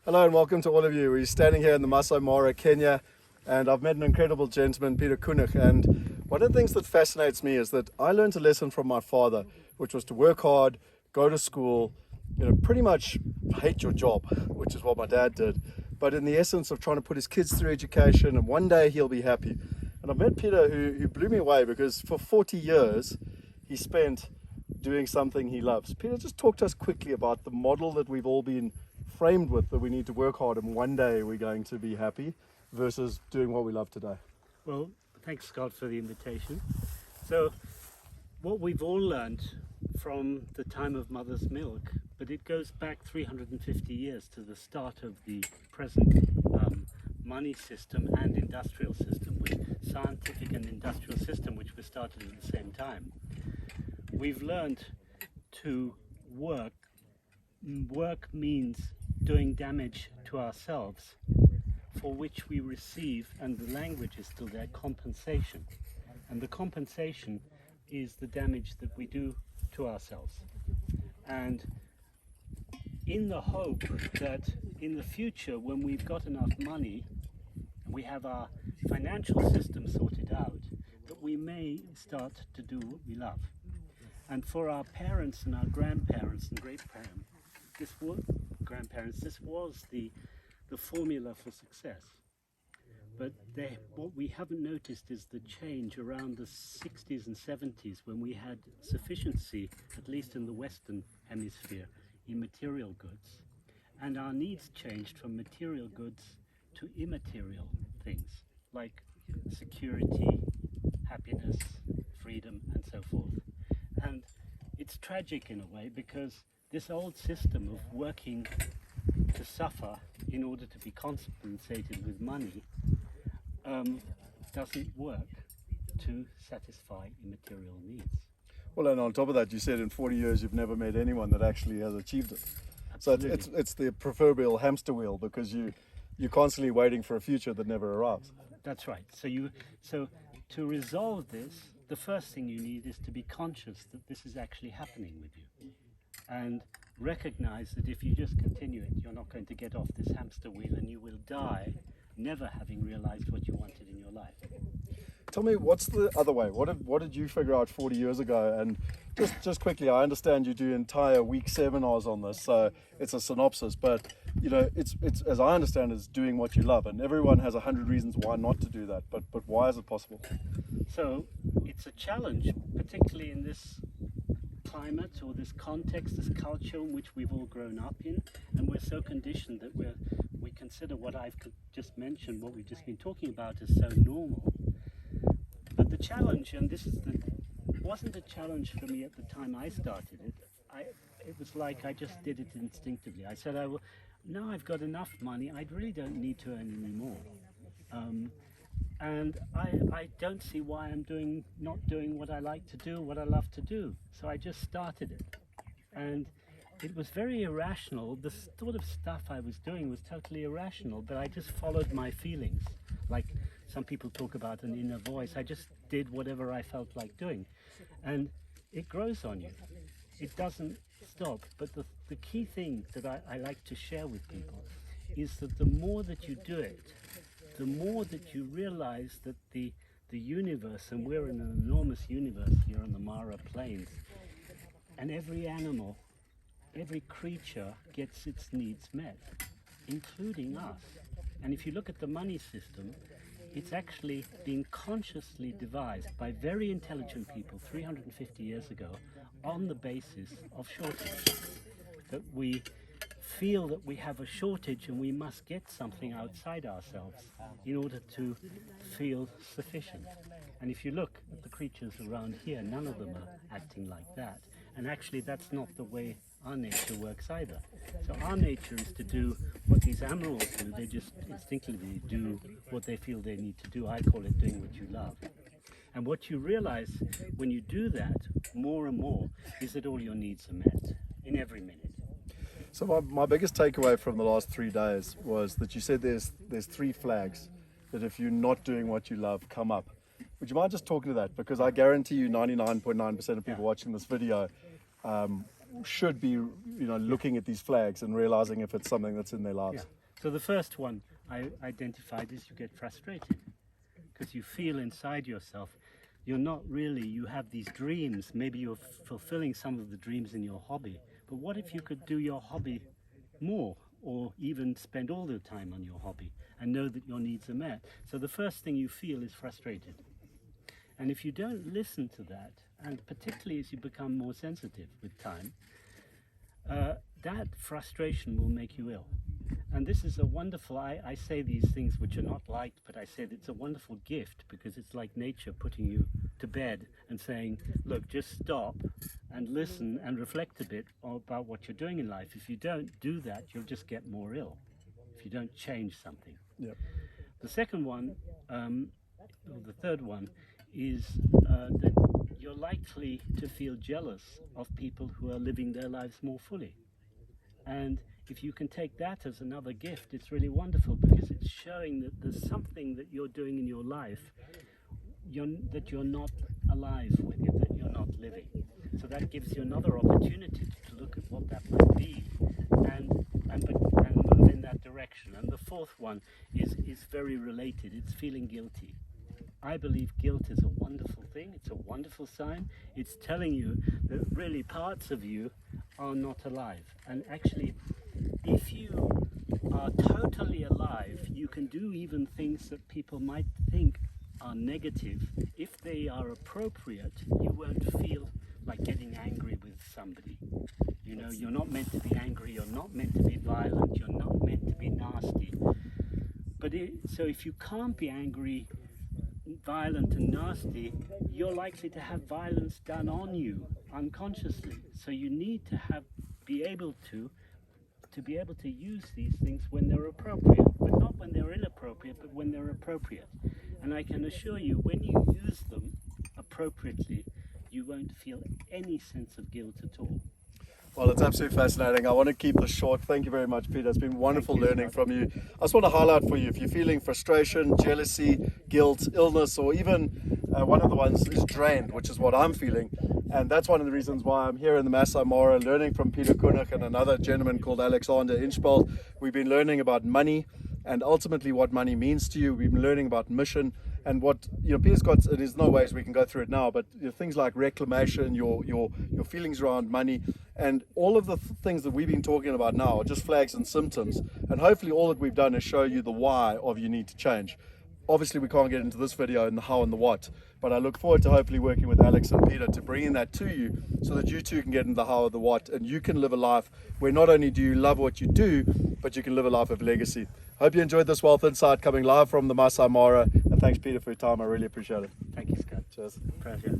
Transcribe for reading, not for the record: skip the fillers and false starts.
Hello and welcome to all of you. We're standing here in the Masai Mara, Kenya, and I've met an incredible gentleman, Peter Koenig. And one of the things that fascinates me is that I learned a lesson from my father, which was to work hard, go to school, pretty much hate your job, which is what my dad did. But in the essence of trying to put his kids through education, and one day he'll be happy. And I've met Peter who blew me away because for 40 years he spent doing something he loves. Peter, just talk to us quickly about the model that we've all been framed with, that we need to work hard and one day we're going to be happy, versus doing what we love today. Well, thanks, Scott, for the invitation. So what we've all learned from the time of mother's milk, but it goes back 350 years to the start of the present money system and industrial system, with scientific and industrial system, which were started at the same time. We've learned to work. Work means doing damage to ourselves, for which we receive, and the language is still there, compensation. And the compensation is the damage that we do to ourselves. And in the hope that in the future, when we've got enough money, and we have our financial system sorted out, that we may start to do what we love. And for our parents and our grandparents and great-grandparents, this was the formula for success. But what we haven't noticed is the change around the 60s and 70s, when we had sufficiency, at least in the Western Hemisphere, in material goods. And our needs changed from material goods to immaterial things, like security, happiness, freedom, and so forth. And it's tragic in a way, because this old system of working to suffer in order to be compensated with money doesn't work to satisfy immaterial needs. Well, and on top of that, you said in 40 years you've never met anyone that actually has achieved it. Absolutely. So it's the proverbial hamster wheel, because you're constantly waiting for a future that never arrives. That's right. So to resolve this, the first thing you need is to be conscious that this is actually happening with you, and recognize that if you just continue it, you're not going to get off this hamster wheel, and you will die never having realized what you wanted in your life. Tell me, what's the other way? What did you figure out 40 years ago? And just quickly, I understand you do entire week seminars on this, so it's a synopsis, but it's as I understand, is doing what you love, and everyone has 100 reasons why not to do that, but why is it possible? So it's a challenge, particularly in this climate or this context, this culture in which we've all grown up in, and we're so conditioned that we consider what I've just mentioned, what we've just been talking about, as so normal. But the challenge, and wasn't a challenge for me at the time I started it. It was like I just did it instinctively. I said, now I've got enough money, I really don't need to earn any more. And I don't see why I'm not doing what I like to do, what I love to do. So I just started it. And it was very irrational. The sort of stuff I was doing was totally irrational, but I just followed my feelings. Like some people talk about an inner voice. I just did whatever I felt like doing. And it grows on you. It doesn't stop. But the key thing that I like to share with people is that the more that you do it, the more that you realize that the universe, and we're in an enormous universe here on the Mara Plains, and every animal, every creature gets its needs met, including us. And if you look at the money system, it's actually been consciously devised by very intelligent people 350 years ago on the basis of shortage. That we feel that we have a shortage and we must get something outside ourselves in order to feel sufficient. And if you look at the creatures around here, none of them are acting like that. And actually that's not the way our nature works either. So our nature is to do what these animals do. They just instinctively do what they feel they need to do. I call it doing what you love. And what you realize when you do that more and more is that all your needs are met in every minute. So my biggest takeaway from the last 3 days was that you said there's 3 flags that if you're not doing what you love, come up. Would you mind just talking to that? Because I guarantee you 99.9% of people watching this video should be, looking at these flags and realizing if it's something that's in their lives? Yeah. So the first one I identified is you get frustrated because you feel inside yourself you're not really, you have these dreams, maybe you're fulfilling some of the dreams in your hobby, but what if you could do your hobby more, or even spend all the time on your hobby and know that your needs are met? So the first thing you feel is frustrated. And if you don't listen to that, and particularly as you become more sensitive with time, that frustration will make you ill. And this is a wonderful, I say these things which are not liked, but I said it's a wonderful gift because it's like nature putting you to bed and saying, look, just stop and listen and reflect a bit about what you're doing in life. If you don't do that, you'll just get more ill if you don't change something. Yep. The second one, or the third one, is that you're likely to feel jealous of people who are living their lives more fully. And if you can take that as another gift, it's really wonderful because it's showing that there's something that you're doing in your life that you're not alive with, that you're not living. So that gives you another opportunity to look at what that might be and move in that direction. And the fourth one is very related. It's feeling guilty. I believe guilt is a wonderful thing. It's a wonderful sign. It's telling you that really parts of you are not alive. And actually, if you are totally alive, you can do even things that people might think are negative. If they are appropriate, you won't feel like getting angry with somebody. You're not meant to be angry, you're not meant to be violent, you're not meant to be nasty. So if you can't be angry, violent and nasty, you're likely to have violence done on you unconsciously. So you need to be able to use these things when they're appropriate, but not when they're inappropriate, but when they're appropriate. And I can assure you, when you use them appropriately, you won't feel any sense of guilt at all. Well, it's absolutely fascinating. I want to keep this short. Thank you very much, Peter. It's been wonderful learning from you. I just want to highlight for you, if you're feeling frustration, jealousy, guilt, illness, or even one of the ones is drained, which is what I'm feeling. And that's one of the reasons why I'm here in the Masai Mara learning from Peter Koenig and another gentleman called Alexander Inchbald. We've been learning about money and ultimately what money means to you. We've been learning about mission and what, Peter's got, and there's no ways we can go through it now, but things like reclamation, your feelings around money, and all of the things that we've been talking about now are just flags and symptoms. And hopefully all that we've done is show you the why of you need to change. Obviously we can't get into this video and the how and the what, but I look forward to hopefully working with Alex and Peter to bringing that to you so that you too can get into the how and the what, and you can live a life where not only do you love what you do, but you can live a life of legacy. Hope you enjoyed this Wealth Insight coming live from the Masai Mara, and thanks Peter for your time. I really appreciate it. Thank you, Scott. Cheers. Pleasure.